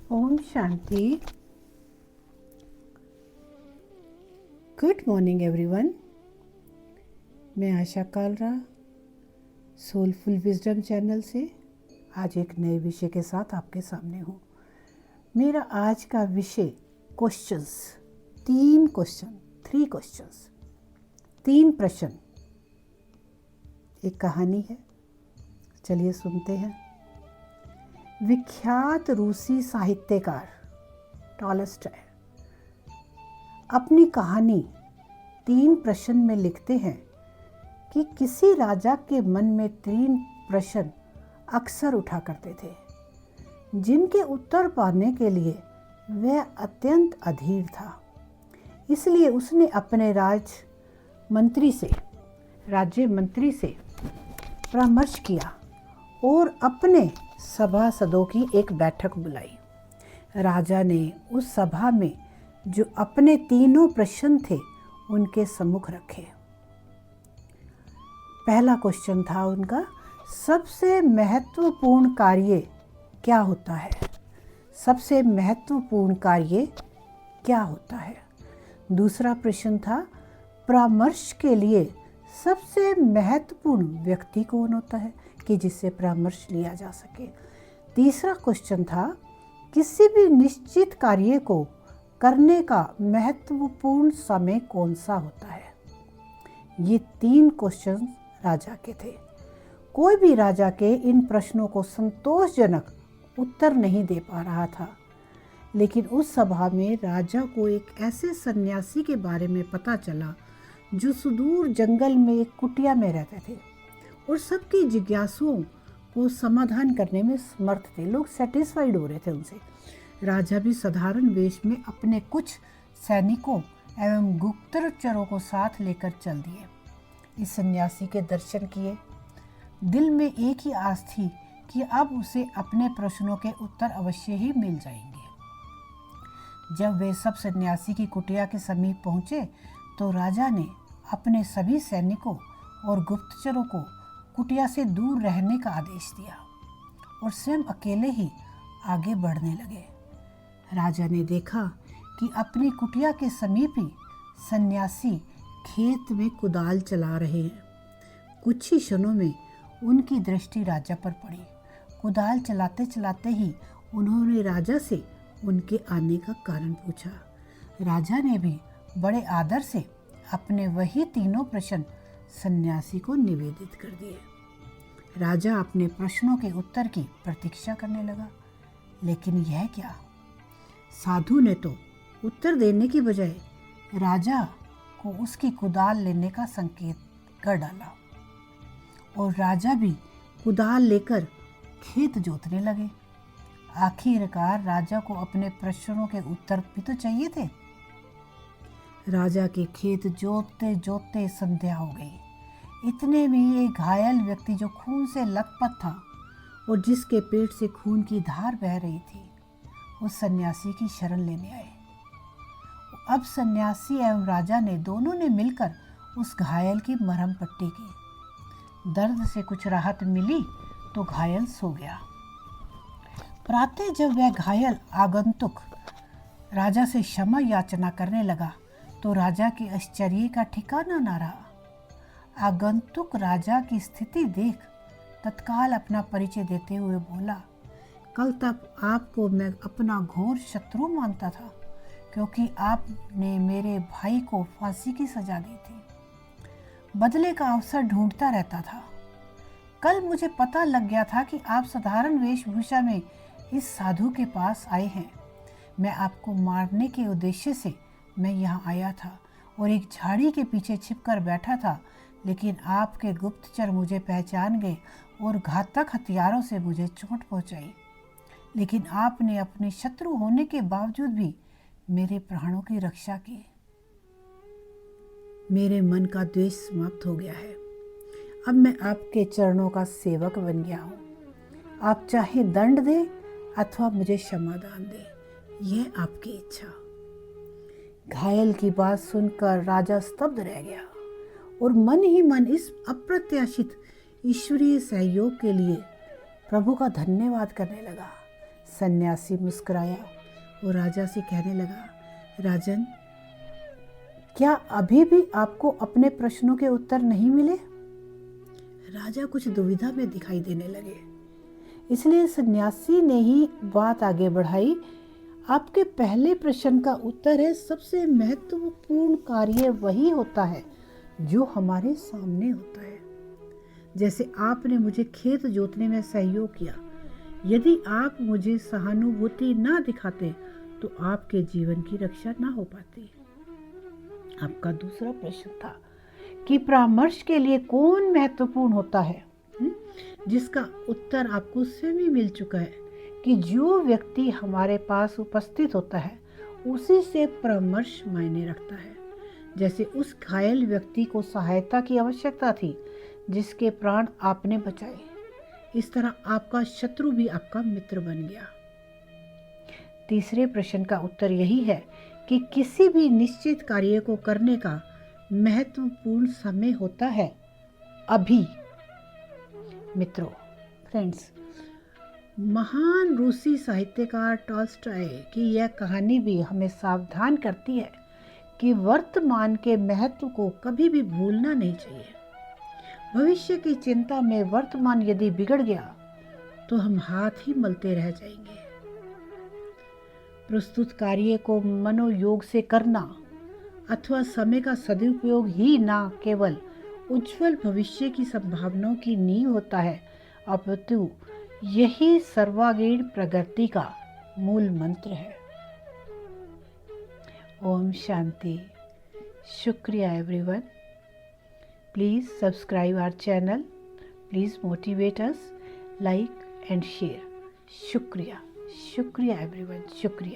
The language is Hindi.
ओम शांति। Good morning everyone. मैं Asha Kalra soulful wisdom channel से आज एक नए विषय के साथ आपके सामने हूँ। मेरा आज का विषय क्वेश्चंस, 3 क्वेश्चंस, 3 प्रश्न, एक कहानी है। चलिए सुनते हैं। विख्यात रूसी साहित्यकार टॉलस्टॉय अपनी कहानी 3 प्रश्न में लिखते हैं कि किसी राजा के मन में 3 प्रश्न अक्सर उठा करते थे, जिनके उत्तर पाने के लिए वह अत्यंत अधीर था। इसलिए उसने अपने राज्य मंत्री से परामर्श किया और अपने सभासदों की एक बैठक बुलाई। राजा ने उस सभा में जो अपने 3 प्रश्न थे उनके सम्मुख रखे। पहला क्वेश्चन था उनका, सबसे महत्वपूर्ण कार्य क्या होता है? सबसे महत्वपूर्ण कार्य क्या होता है? दूसरा प्रश्न था, परामर्श के लिए सबसे महत्वपूर्ण व्यक्ति कौन होता है कि जिससे परामर्श लिया जा सके। तीसरा क्वेश्चन था, किसी भी निश्चित कार्य को करने का महत्वपूर्ण समय कौन सा होता है। ये 3 क्वेश्चन राजा के थे। कोई भी राजा के इन प्रश्नों को संतोषजनक उत्तर नहीं दे पा रहा था, लेकिन उस सभा में राजा को एक ऐसे सन्यासी के बारे में पता चला जो सुदूर जंगल में एक कुटिया में रहते थे और सबकी जिज्ञासाओं को समाधान करने में समर्थ थे। लोग सेटिस्फाइड हो रहे थे उनसे। राजा भी साधारण वेश में अपने कुछ सैनिकों एवं गुप्तचरों को साथ लेकर चल दिए। इस सन्यासी के दर्शन किए। दिल में एक ही आस थी कि अब उसे अपने प्रश्नों के उत्तर अवश्य ही मिल जाएंगे। जब वे सब सन्यासी की कुटिया के समीप पहुंचे तो राजा ने अपने सभी सैनिकों और गुप्तचरों को कुटिया से दूर रहने का आदेश दिया और स्वयं अकेले ही आगे बढ़ने लगे। राजा ने देखा कि अपनी कुटिया के समीप ही सन्यासी खेत में कुदाल चला रहे हैं। कुछ ही क्षणों में उनकी दृष्टि राजा पर पड़ी। कुदाल चलाते चलाते ही उन्होंने राजा से उनके आने का कारण पूछा। राजा ने भी बड़े आदर से अपने वही 3 प्रश्न सन्यासी को निवेदित कर दिए। राजा अपने प्रश्नों के उत्तर की प्रतीक्षा करने लगा, लेकिन यह क्या? साधु ने तो उत्तर देने की बजाय राजा को उसकी कुदाल लेने का संकेत कर डाला और राजा भी कुदाल लेकर खेत जोतने लगे। आखिरकार राजा को अपने प्रश्नों के उत्तर भी तो चाहिए थे। राजा के खेत जोतते जोतते संध्या हो गई। इतने में एक घायल व्यक्ति जो खून से लथपथ था और जिसके पेट से खून की धार बह रही थी, उस सन्यासी की शरण लेने आए। अब सन्यासी एवं राजा ने दोनों ने मिलकर उस घायल की मरहम पट्टी की। दर्द से कुछ राहत मिली तो घायल सो गया। प्रातः जब वह घायल आगंतुक राजा से क्षमा याचना करने लगा तो राजा के आश्चर्य का ठिकाना न रहा। आगंतुक राजा की स्थिति देख तत्काल अपना परिचय देते हुए बोला, कल तक आपको मैं अपना घोर शत्रु मानता था, क्योंकि आपने मेरे भाई को फांसी की सजा दी थी। बदले का अवसर ढूंढता रहता था। कल मुझे पता लग गया था कि आप साधारण वेशभूषा में इस साधु के पास आए हैं। मैं आपको मारने के उद्देश्य से मैं यहाँ आया था और एक झाड़ी के पीछे छिपकर बैठा था, लेकिन आपके गुप्तचर मुझे पहचान गए और घातक हथियारों से मुझे चोट पहुँचाई। लेकिन आपने अपने शत्रु होने के बावजूद भी मेरे प्राणों की रक्षा की। मेरे मन का द्वेष समाप्त हो गया है। अब मैं आपके चरणों का सेवक बन गया हूँ। आप चाहे दंड दें अथवा मुझे क्षमादान दें, यह आपकी इच्छा। घायल की बात सुनकर राजा स्तब्ध रह गया और मन ही मन इस अप्रत्याशित ईश्वरीय सहयोग के लिए प्रभु का धन्यवाद करने लगा। सन्यासी मुस्कुराया और राजा से कहने लगा, राजन, क्या अभी भी आपको अपने प्रश्नों के उत्तर नहीं मिले? राजा कुछ दुविधा में दिखाई देने लगे, इसलिए सन्यासी ने ही बात आगे बढ़ाई। आपके पहले प्रश्न का उत्तर है, सबसे महत्वपूर्ण कार्य वही होता है जो हमारे सामने होता है। जैसे आपने मुझे खेत जोतने में सहयोग किया, यदि आप मुझे सहानुभूति ना दिखाते तो आपके जीवन की रक्षा ना हो पाती। आपका दूसरा प्रश्न था कि परामर्श के लिए कौन महत्वपूर्ण होता है, जिसका उत्तर आपको स्वयं ही मिल चुका है कि जो व्यक्ति हमारे पास उपस्थित होता है उसी से परामर्श मायने रखता है। जैसे उस घायल व्यक्ति को सहायता की आवश्यकता थी जिसके प्राण आपने बचाए, इस तरह आपका शत्रु भी आपका मित्र बन गया। तीसरे प्रश्न का उत्तर यही है कि किसी भी निश्चित कार्य को करने का महत्वपूर्ण समय होता है अभी। मित्रों, फ्रेंड्स, महान रूसी साहित्यकार टॉल्स्टॉय की यह कहानी भी हमें सावधान करती है कि वर्तमान के महत्व को कभी भी भूलना नहीं चाहिए। भविष्य की चिंता में वर्तमान यदि बिगड़ गया तो हम हाथ ही मलते रह जाएंगे। प्रस्तुत कार्य को मनोयोग से करना अथवा समय का सदुपयोग ही ना केवल उज्जवल भविष्य की संभावनाओं की नींव होता है, अपितु यही सर्वांगीण प्रगति का मूल मंत्र है। ओम शांति। शुक्रिया everyone. Please subscribe our channel, please motivate us, like and share. शुक्रिया, शुक्रिया एवरीवन, शुक्रिया।